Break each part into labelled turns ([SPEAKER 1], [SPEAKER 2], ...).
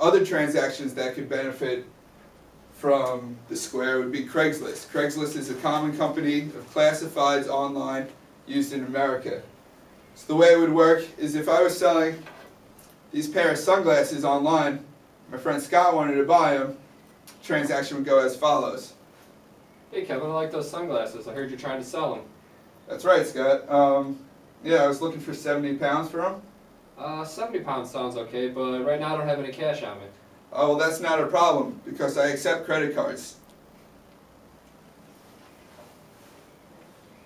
[SPEAKER 1] Other transactions that could benefit from the Square would be Craigslist. Craigslist is a common company of classifieds online used in America. So the way it would work is if I was selling these pair of sunglasses online, my friend Scott wanted to buy them, the transaction would go as follows.
[SPEAKER 2] Hey Kevin, I like those sunglasses. I heard you're trying to sell them.
[SPEAKER 1] That's right, Scott. Yeah, I was looking for 70 pounds for them.
[SPEAKER 2] 70 pounds sounds okay, but right now I don't have any cash on me.
[SPEAKER 1] Oh, well, that's not a problem because I accept credit cards.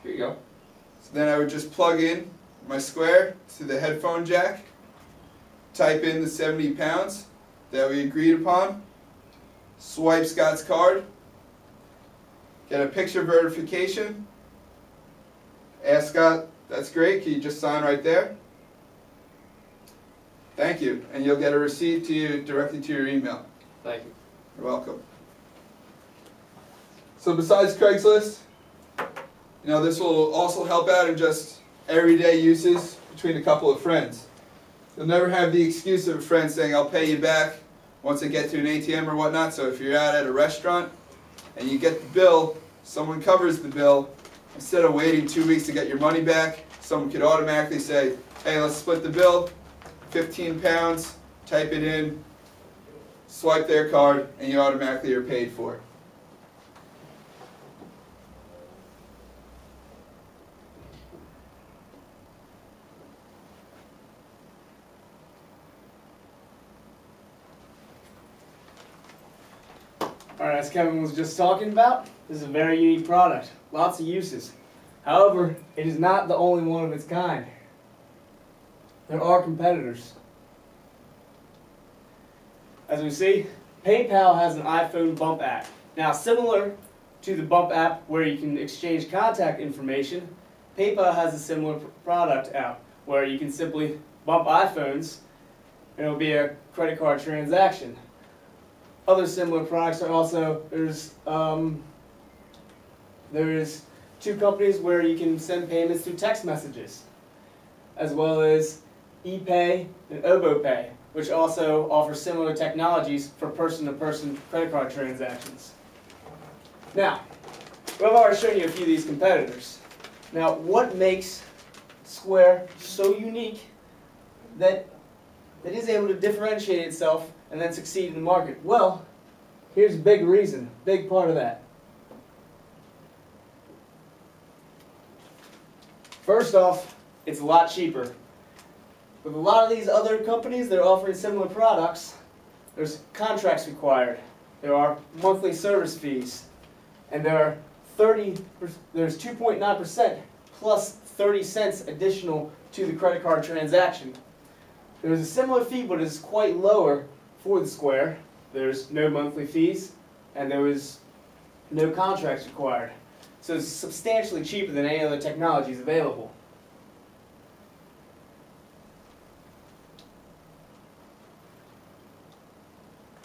[SPEAKER 2] Here you go.
[SPEAKER 1] So then I would just plug in my Square to the headphone jack, type in the 70 pounds that we agreed upon, swipe Scott's card, get a picture verification, ask Scott, that's great, can you just sign right there? Thank you, and you'll get a receipt to you directly to your email.
[SPEAKER 2] Thank you.
[SPEAKER 1] You're welcome. So besides Craigslist, this will also help out in just everyday uses between a couple of friends. You'll never have the excuse of a friend saying, I'll pay you back once I get to an ATM or whatnot. So if you're out at a restaurant and you get the bill, someone covers the bill. Instead of waiting 2 weeks to get your money back, someone could automatically say, hey, let's split the bill, 15 pounds, type it in, swipe their card, and you automatically are paid for it.
[SPEAKER 3] Alright, as Kevin was just talking about, this is a very unique product. Lots of uses. However, it is not the only one of its kind. There are competitors. As we see, PayPal has an iPhone bump app. Now, similar to the bump app where you can exchange contact information, PayPal has a similar product out where you can simply bump iPhones and it will be a credit card transaction. Other similar products are also, there's two companies where you can send payments through text messages, as well as ePay and OboPay, which also offer similar technologies for person-to-person credit card transactions. Now, we've already shown you a few of these competitors. Now, what makes Square so unique that it is able to differentiate itself and then succeed in the market? Well, here's a big reason, big part of that. First off, it's a lot cheaper. With a lot of these other companies that are offering similar products, there's contracts required, there are monthly service fees, and there's 2.9% plus 30 cents additional to the credit card transaction. There's a similar fee, but it's quite lower for the Square. There's no monthly fees, and there was no contracts required. So it's substantially cheaper than any other technologies available.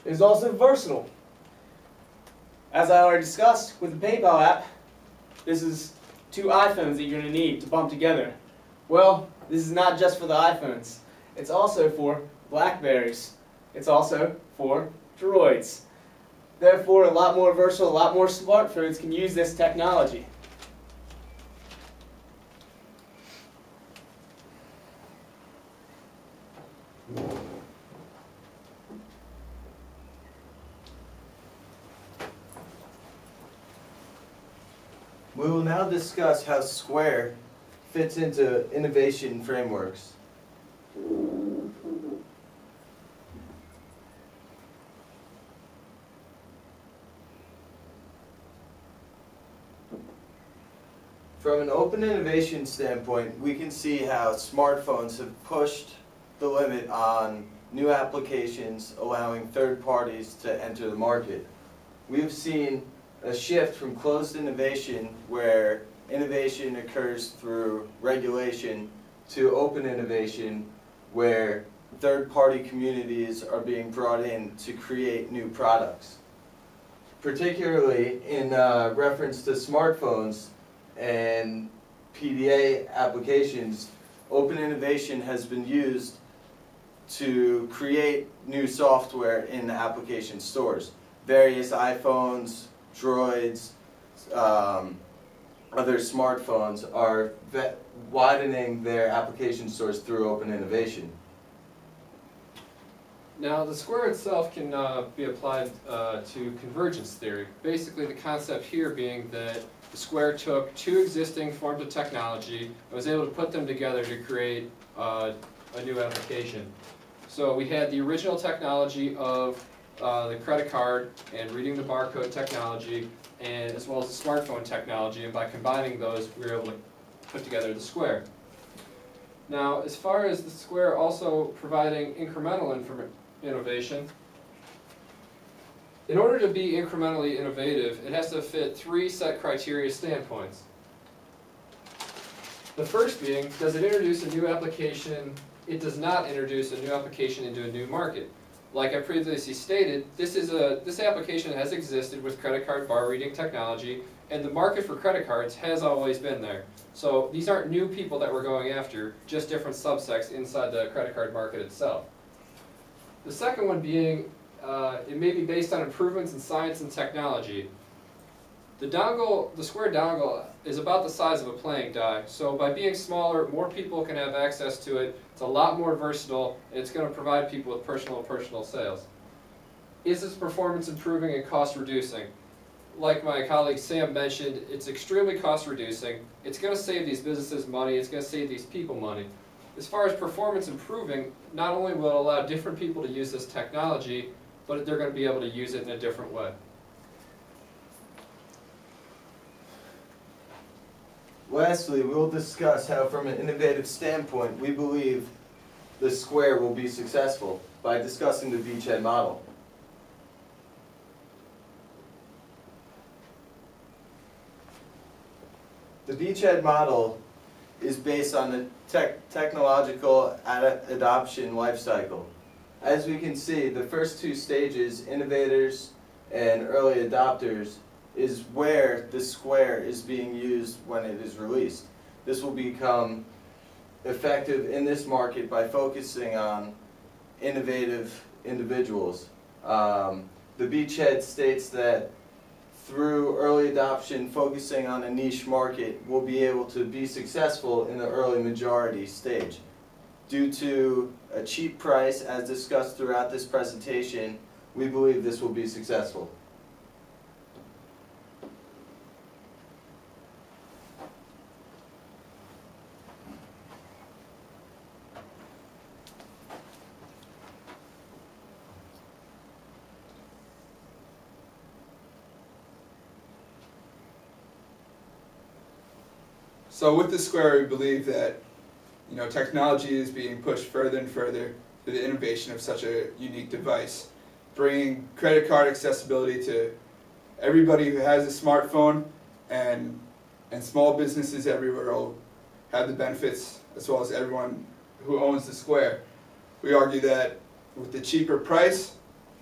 [SPEAKER 3] It's also versatile. As I already discussed with the PayPal app, this is two iPhones that you're going to need to bump together. Well, this is not just for the iPhones. It's also for Blackberries. It's also for Droids. Therefore, a lot more versatile, a lot more smartphones can use this technology.
[SPEAKER 4] We will now discuss how Square fits into innovation frameworks. From an open innovation standpoint, we can see how smartphones have pushed the limit on new applications, allowing third parties to enter the market. We've seen a shift from closed innovation, where innovation occurs through regulation, to open innovation, where third-party communities are being brought in to create new products. Particularly in reference to smartphones and PDA applications, open innovation has been used to create new software in the application stores. Various iPhones, Droids, other smartphones are widening their application stores through open innovation.
[SPEAKER 2] Now, the square itself can be applied to convergence theory. Basically, the concept here being that the square took two existing forms of technology and was able to put them together to create a new application. So we had the original technology of the credit card and reading the barcode technology, and as well as the smartphone technology, and by combining those, we were able to put together the square. Now, as far as the square also providing incremental innovation, in order to be incrementally innovative, it has to fit three set criteria standpoints. The first being, does it introduce a new application? It does not introduce a new application into a new market. Like I previously stated, this application has existed with credit card bar reading technology, and the market for credit cards has always been there. So these aren't new people that we're going after, just different subsects inside the credit card market itself. The second one being, it may be based on improvements in science and technology. The square dongle is about the size of a playing die, so by being smaller, more people can have access to it. It's a lot more versatile, and it's going to provide people with personal sales. Is this performance improving and cost reducing? Like my colleague Sam mentioned, it's extremely cost reducing. It's going to save these businesses money, it's going to save these people money. As far as performance improving, not only will it allow different people to use this technology, but they're going to be able to use it in a different way.
[SPEAKER 4] Lastly, we'll discuss how from an innovative standpoint we believe the square will be successful by discussing the beachhead model. The beachhead model is based on the technological adoption life cycle. As we can see, the first two stages, innovators and early adopters, is where the square is being used when it is released. This will become effective in this market by focusing on innovative individuals. The beachhead states that through early adoption, focusing on a niche market, we'll be able to be successful in the early majority stage. Due to a cheap price, as discussed throughout this presentation, we believe this will be successful.
[SPEAKER 1] So with the square, we believe that technology is being pushed further and further through the innovation of such a unique device, bringing credit card accessibility to everybody who has a smartphone, and small businesses everywhere will have the benefits, as well as everyone who owns the square. We argue that with the cheaper price,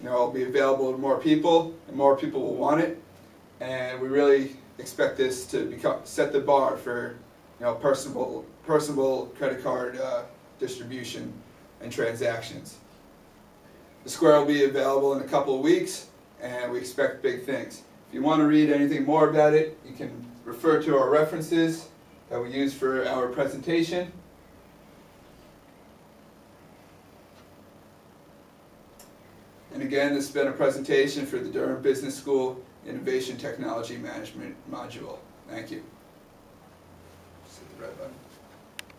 [SPEAKER 1] it'll be available to more people, and more people will want it, and we really expect this to set the bar for personable credit card distribution and transactions. The square will be available in a couple of weeks, and we expect big things. If you want to read anything more about it, you can refer to our references that we use for our presentation. And again, this has been a presentation for the Durham Business School Innovation Technology Management module. Thank you.